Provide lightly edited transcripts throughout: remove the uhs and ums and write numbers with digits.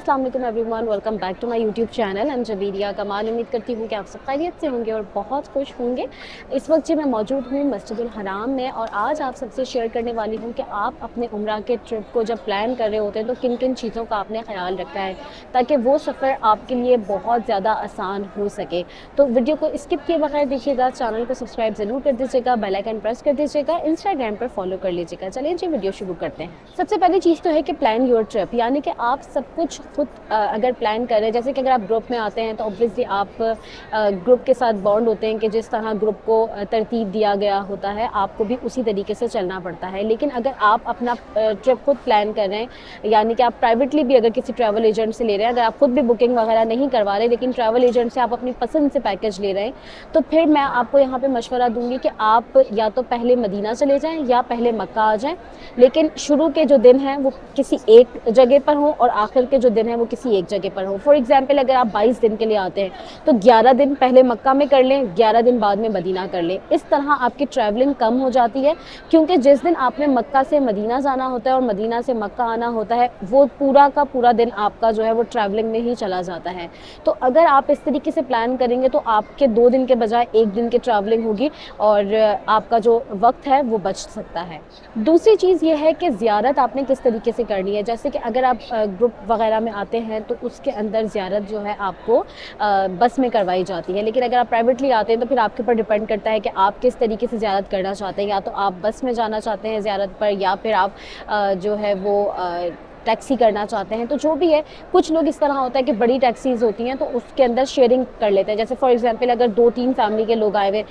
अस्सलाम वालेकुम everyone, welcome back to my YouTube channel. I'm Javeria Kamal. उम्मीद करती हूँ कि आप सब खैरियत से होंगे और बहुत खुश होंगे। इस वक्त जो मैं मौजूद हूँ मस्जिदुल हराम में, और आज आप सबसे शेयर करने वाली हूँ कि आप अपने उम्रा के ट्रिप को जब प्लान कर रहे होते हैं तो किन किन चीज़ों का आपने ख्याल रखा है ताकि वो सफ़र आपके लिए बहुत ज़्यादा आसान हो सके। तो वीडियो को स्किप किए बगैर देखिएगा, चैनल को सब्सक्राइब ज़रूर कर दीजिएगा, बेल आइकन प्रेस कर दीजिएगा, इंस्टाग्राम पर फॉलो कर लीजिएगा। चलिए जी वीडियो शुरू करते हैं। सबसे पहली चीज़ तो है कि प्लान योर ट्रिप, यानी कि आप सब कुछ खुद अगर प्लान करें। जैसे कि अगर आप ग्रुप में आते हैं तो ऑब्वियसली आप ग्रुप के साथ बॉन्ड होते हैं कि जिस तरह ग्रुप को तरतीब दिया गया होता है आपको भी उसी तरीके से चलना पड़ता है। लेकिन अगर आप अपना ट्रिप खुद प्लान कर रहे हैं, यानी कि आप प्राइवेटली भी अगर किसी ट्रैवल एजेंट से ले रहे हैं, अगर आप खुद भी बुकिंग वगैरह नहीं करवा रहे लेकिन ट्रैवल एजेंट से आप अपनी पसंद से पैकेज ले रहे हैं, तो फिर मैं आपको यहाँ पे मशवरा दूंगी कि आप या तो पहले मदीना चले जाएँ या पहले मक्का आ जाएँ, लेकिन शुरू के जो दिन हैं वो किसी एक जगह पर हों और आखिर के जो दिन हैं वो किसी एक जगह पर हो। फॉर एग्जांपल अगर आप 22 दिन के लिए आते हैं तो 11 दिन पहले मक्का में कर लें, 11 दिन बाद में मदीना कर लें। इस तरह आपकी ट्रैवलिंग कम हो जाती है, क्योंकि जिस दिन आपने मक्का से मदीना जाना होता है और मदीना से मक्का आना होता है वो पूरा का पूरा दिन आपका जो है वो ट्रैवलिंग में ही चला जाता है। तो अगर आप इस तरीके से प्लान करेंगे तो आपके 2 दिन के बजाय 1 दिन की ट्रैवलिंग होगी और आपका जो वक्त है वो बच सकता है। दूसरी चीज़ ये है कि ज़ियारत आपने किस तरीके से करनी है। जैसे कि अगर आप ग्रुप वगैरह में आते हैं तो उसके अंदर ज़ियारत जो है आपको बस में करवाई जाती है, लेकिन अगर आप प्राइवेटली आते हैं तो फिर आपके ऊपर डिपेंड करता है कि आप किस तरीके से ज़ियारत करना चाहते हैं। या तो आप बस में जाना चाहते हैं ज़ियारत पर, या फिर आप जो है वो टैक्सी करना चाहते हैं। तो जो भी है, कुछ लोग इस तरह होता है कि बड़ी टैक्सीज़ होती हैं तो उसके अंदर शेयरिंग कर लेते हैं। जैसे फॉर एग्जांपल अगर 2-3 फैमिली के लोग आए हुए,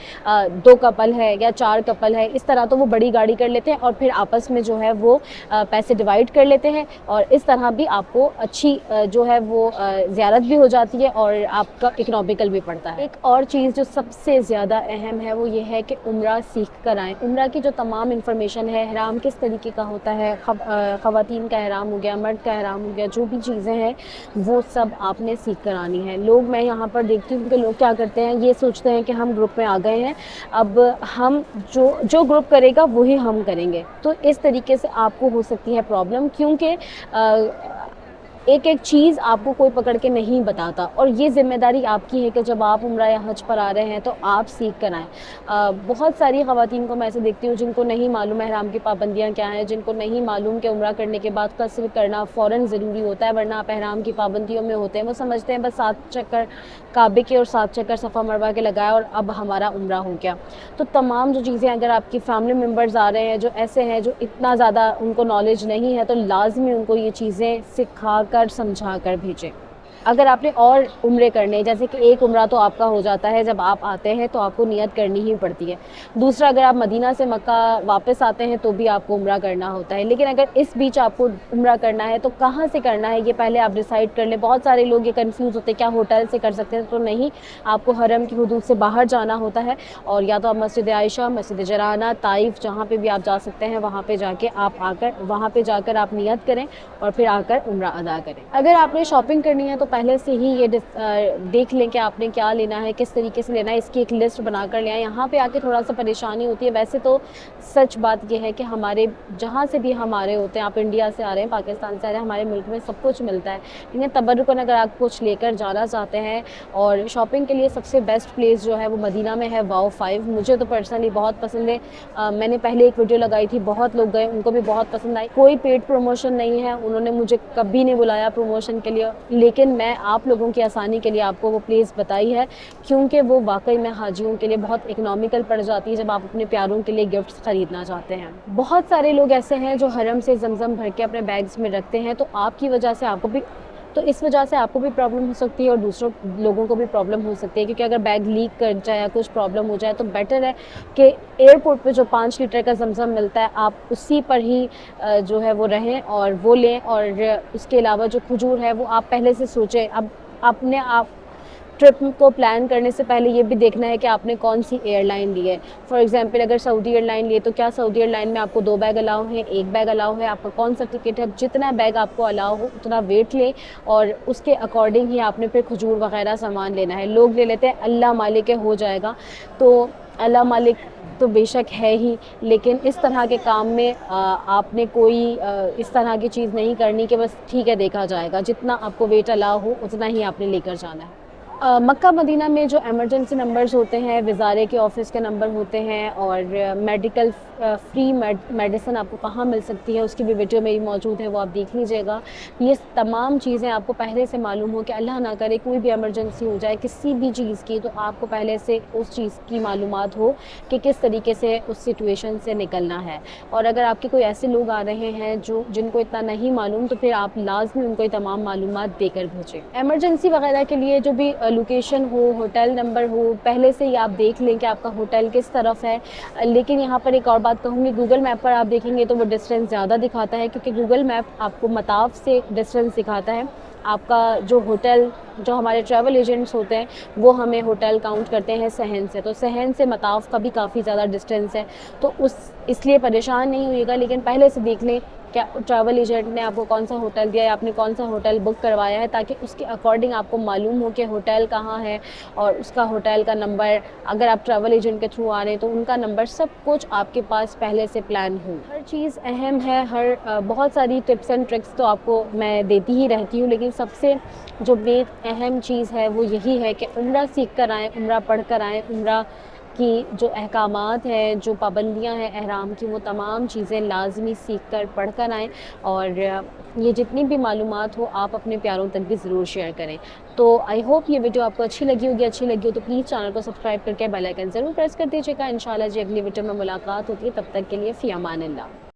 2 कपल है या 4 कपल है, इस तरह तो वो बड़ी गाड़ी कर लेते हैं और फिर आपस में जो है वो पैसे डिवाइड कर लेते हैं, और इस तरह भी आपको अच्छी जो है वो ज़ियारत भी हो जाती है और आपका इकनॉमिकल भी पड़ता है। एक और चीज़ जो सबसे ज़्यादा अहम है वो ये है कि उम्रा सीख कर आएँ। उम्रा की जो तमाम इन्फॉर्मेशन है, ihram किस तरीके का होता है, ख़वातीन का ihram हो गया, मर्द का ihram हो गया, जो भी चीज़ें हैं वो सब आपने सीख कर आनी है। लोग, मैं यहाँ पर देखती हूँ कि लोग क्या करते हैं, ये सोचते हैं कि हम ग्रुप में आ गए हैं, अब हम जो ग्रुप करेगा वही हम करेंगे। तो इस तरीके से आपको हो सकती है प्रॉब्लम, क्योंकि एक एक चीज़ आपको कोई पकड़ के नहीं बताता, और ये ज़िम्मेदारी आपकी है कि जब आप उम्रा या हज पर आ रहे हैं तो आप सीख कर आएँ। बहुत सारी ख़वातीन को मैं ऐसे देखती हूँ जिनको नहीं मालूम ihram की पाबंदियाँ क्या हैं, जिनको नहीं मालूम कि उम्रा करने के बाद क़स्र करना फ़ौरन ज़रूरी होता है, वरना आप ihram की पाबंदियों में होते हैं। वो समझते हैं बस 7 चक्कर काबे के और 7 चक्कर सफ़ा मरवा के लगाया और अब हमारा उम्रा हो गया। तो तमाम जो चीज़ें, अगर आपकी फैमिली मेम्बर्स आ रहे हैं जो ऐसे हैं जो इतना ज़्यादा उनको नॉलेज नहीं है, तो लाजमी उनको ये चीज़ें सिखा कर समझा कर भेजें। अगर आपने और उम्रे करने, जैसे कि एक उम्रा तो आपका हो जाता है जब आप आते हैं तो आपको नियत करनी ही पड़ती है। दूसरा, अगर आप मदीना से मक्का वापस आते हैं तो भी आपको उम्रा करना होता है। लेकिन अगर इस बीच आपको उम्रा करना है तो कहाँ से करना है ये पहले आप डिसाइड कर लें। बहुत सारे लोग ये कंफ्यूज होते हैं, क्या होटल से कर सकते हैं? तो नहीं, आपको हरम की हुदूद से बाहर जाना होता है, और या तो आप मस्जिद आयशा, मस्जिद जराना, ताइफ, जहाँ पर भी आप जा सकते हैं वहाँ पर जाके आप आकर वहाँ पर जाकर आप नियत करें और फिर आकर उम्रा अदा करें। अगर आपने शॉपिंग करनी है तो पहले से ही ये देख लें कि आपने क्या लेना है, किस तरीके से लेना है, इसकी एक लिस्ट बना कर ले आएं। यहाँ पे आके थोड़ा सा परेशानी होती है। वैसे तो सच बात ये है कि हमारे जहाँ से भी हमारे होते हैं, आप इंडिया से आ रहे हैं, पाकिस्तान से आ रहे हैं, हमारे मुल्क में सब कुछ मिलता है। लेकिन तबर्रुकन अगर आप कुछ लेकर जाना चाहते हैं, और शॉपिंग के लिए सबसे बेस्ट प्लेस जो है वो मदीना में है वाओ 5। मुझे तो पर्सनली बहुत पसंद है। मैंने पहले एक वीडियो लगाई थी, बहुत लोग गए, उनको भी बहुत पसंद आई। कोई पेड प्रमोशन नहीं है, उन्होंने मुझे कभी नहीं बुलाया प्रमोशन के लिए, लेकिन मैं आप लोगों की आसानी के लिए आपको वो प्लेस बताई है, क्योंकि वो वाकई में हाजियों के लिए बहुत इकोनॉमिकल पड़ जाती है जब आप अपने प्यारों के लिए गिफ्ट्स ख़रीदना चाहते हैं। बहुत सारे लोग ऐसे हैं जो हरम से ज़मज़म भर के अपने बैग्स में रखते हैं, तो आपकी वजह से आपको भी, तो इस वजह से आपको भी प्रॉब्लम हो सकती है और दूसरों लोगों को भी प्रॉब्लम हो सकती है, क्योंकि अगर बैग लीक कर जाए या कुछ प्रॉब्लम हो जाए तो बेटर है कि एयरपोर्ट पे जो 5 लीटर का ज़मज़म मिलता है आप उसी पर ही जो है वो रहें और वो लें। और उसके अलावा जो खजूर है वो आप पहले से सोचें। अब अपने आप ट्रिप को प्लान करने से पहले ये भी देखना है कि आपने कौन सी एयरलाइन ली है। फॉर एग्जांपल अगर सऊदी एयरलाइन लिए तो क्या सऊदी एयरलाइन में आपको 2 बैग अलाउ हैं, 1 बैग अलाउ है, आपका कौन सा टिकट है। जितना बैग आपको अलाउ हो उतना वेट लें और उसके अकॉर्डिंग ही आपने फिर खजूर वगैरह सामान लेना है। लोग ले लेते हैं अल्लाह मालिक हो जाएगा, तो अल्लाह मालिक تو بے شک ہے ہی، لیکن اس طرح کے کام میں آپ نے کوئی اس طرح کی چیز نہیں کرنی کہ بس ٹھیک ہے دیکھا جائے گا، جتنا آپ کو ویٹ الاؤ ہو اتنا ہی آپ نے لے کر جانا ہے۔ مکہ مدینہ میں جو ایمرجنسی نمبرز ہوتے ہیں، وزارے کے آفس کے نمبر ہوتے ہیں، اور میڈیکل فری میڈیسن آپ کو کہاں مل سکتی ہے اس کی بھی ویڈیو میری موجود ہے، وہ آپ دیکھ لیجیے گا۔ یہ تمام چیزیں آپ کو پہلے سے معلوم ہو کہ اللہ نہ کرے کوئی بھی ایمرجنسی ہو جائے کسی بھی چیز کی، تو آپ کو پہلے سے اس چیز کی معلومات ہو کہ کس طریقے سے اس سچویشن سے نکلنا ہے۔ اور اگر آپ کے کوئی ایسے لوگ آ رہے ہیں جن کو اتنا نہیں معلوم، تو پھر آپ لازمی ان کو یہ تمام معلومات دے کر بھیجیں۔ ایمرجنسی وغیرہ کے لیے جو بھی لوکیشن ہو، ہوٹل نمبر ہو، پہلے سے ہی آپ دیکھ لیں کہ آپ کا ہوٹل کس طرف ہے۔ لیکن یہاں پر ایک اور بات کہوں گی، گوگل میپ پر آپ دیکھیں گے تو وہ ڈسٹینس زیادہ دکھاتا ہے، کیونکہ گوگل میپ آپ کو مطاف سے ڈسٹینس دکھاتا ہے۔ آپ کا جو ہوٹل، جو ہمارے ٹریول ایجنٹس ہوتے ہیں وہ ہمیں ہوٹل کاؤنٹ کرتے ہیں صحن سے، تو صحن سے مطاف کا بھی کافی زیادہ ڈسٹینس ہے، تو اس لیے پریشان نہیں ہوئے گا، لیکن پہلے سے دیکھ لیں کہ ٹریول ایجنٹ نے آپ کو کون سا ہوٹل دیا ہے، آپ نے کون سا ہوٹل بک کروایا ہے، تاکہ اس کے اکارڈنگ آپ کو معلوم ہو کہ ہوٹل کہاں ہے اور اس کا ہوٹل کا نمبر، اگر آپ ٹریول ایجنٹ کے تھرو آ رہے ہیں تو ان کا نمبر، سب کچھ آپ کے پاس پہلے سے پلان ہو۔ ہر چیز اہم ہے، بہت ساری ٹپس اینڈ ٹرکس تو آپ کو میں دیتی ہی رہتی ہوں، لیکن سب سے جو مین اہم چیز ہے وہ یہی ہے کہ عمرہ سیکھ کر آئیں، عمرہ پڑھ کر آئیں، عمرہ کی جو احکامات ہیں، جو پابندیاں ہیں احرام کی، وہ تمام چیزیں لازمی سیکھ کر پڑھ کر آئیں، اور یہ جتنی بھی معلومات ہو آپ اپنے پیاروں تک بھی ضرور شیئر کریں۔ تو آئی ہوپ یہ ویڈیو آپ کو اچھی لگی ہو تو پلیز چینل کو سبسکرائب کر کے بیل آئیکن ضرور پریس کر دیجیے گا۔ انشاءاللہ اگلی ویڈیو میں ملاقات ہوتی ہے، تب تک کے لیے فی امان اللہ۔